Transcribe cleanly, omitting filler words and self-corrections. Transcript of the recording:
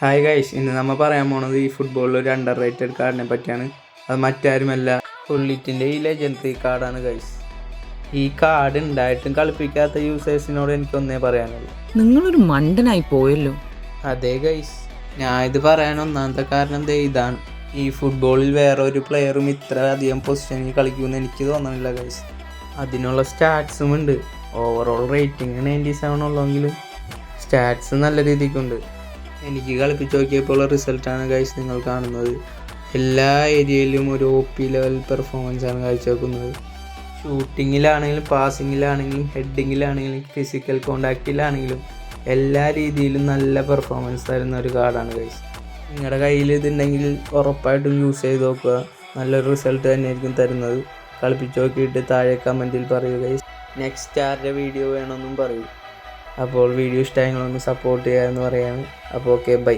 Hi guys, ഇന്ന് നമ്മൾ പറയാൻ പോണത് ഈ ഫുട്ബോളിൽ ഒരു അണ്ടർ റേറ്റഡ് കാർഡിനെ പറ്റിയാണ്. അത് മറ്റാരുമല്ല, ഫുള്ളിറ്റിൻ്റെ ഈ ലെജൻഡറി കാർഡാണ് ഗൈസ്. ഈ കാർഡ് ഉണ്ടായിട്ടും കളിപ്പിക്കാത്ത യൂസേഴ്സിനോട് എനിക്കൊന്നേ പറയാനുള്ളൂ, നിങ്ങളൊരു മണ്ടനായി പോയല്ലോ. അതെ ഗൈസ്, ഞാൻ ഇത് പറയാൻ ഒന്നാമത്തെ കാരണം ഇതാണ്. ഈ ഫുട്ബോളിൽ വേറെ ഒരു പ്ലെയറും ഇത്ര അധികം പൊസിഷനിൽ കളിക്കുമെന്ന് എനിക്ക് തോന്നുന്നില്ല ഗൈസ്. അതിനുള്ള സ്റ്റാറ്റ്സും ഉണ്ട്. ഓവറോൾ റേറ്റിംഗ് 97 ഉള്ളെങ്കിലും സ്റ്റാറ്റ്സ് നല്ല രീതിക്കുണ്ട്. എനിക്ക് കളിപ്പിച്ച് നോക്കിയപ്പോൾ റിസൾട്ടാണ് ഗൈസ് നിങ്ങൾ കാണുന്നത്. എല്ലാ ഏരിയയിലും ഒരു OP ലെവൽ പെർഫോമൻസാണ് കാഴ്ചവെക്കുന്നത്. ഷൂട്ടിങ്ങിലാണെങ്കിലും പാസിങ്ങിലാണെങ്കിലും ഹെഡിങ്ങിലാണെങ്കിലും ഫിസിക്കൽ കോണ്ടാക്റ്റിലാണെങ്കിലും എല്ലാ രീതിയിലും നല്ല പെർഫോമൻസ് തരുന്ന ഒരു കാർഡാണ് ഗൈസ്. നിങ്ങളുടെ കയ്യിൽ ഇതുണ്ടെങ്കിൽ ഉറപ്പായിട്ടും യൂസ് ചെയ്ത് നോക്കുക. നല്ലൊരു റിസൾട്ട് തന്നെയായിരിക്കും തരുന്നത്. കളിപ്പിച്ച് നോക്കിയിട്ട് താഴെ കമൻറ്റിൽ പറയൂ ഗൈസ്. നെക്സ്റ്റ് ആരുടെ വീഡിയോ വേണമെന്നും പറയൂ. അപ്പോൾ വീഡിയോ ഇഷ്ടമായെങ്കിലൊന്ന് സപ്പോർട്ട് ചെയ്യാമെന്ന് പറയാണ്. അപ്പോൾ ഓക്കെ, ബൈ.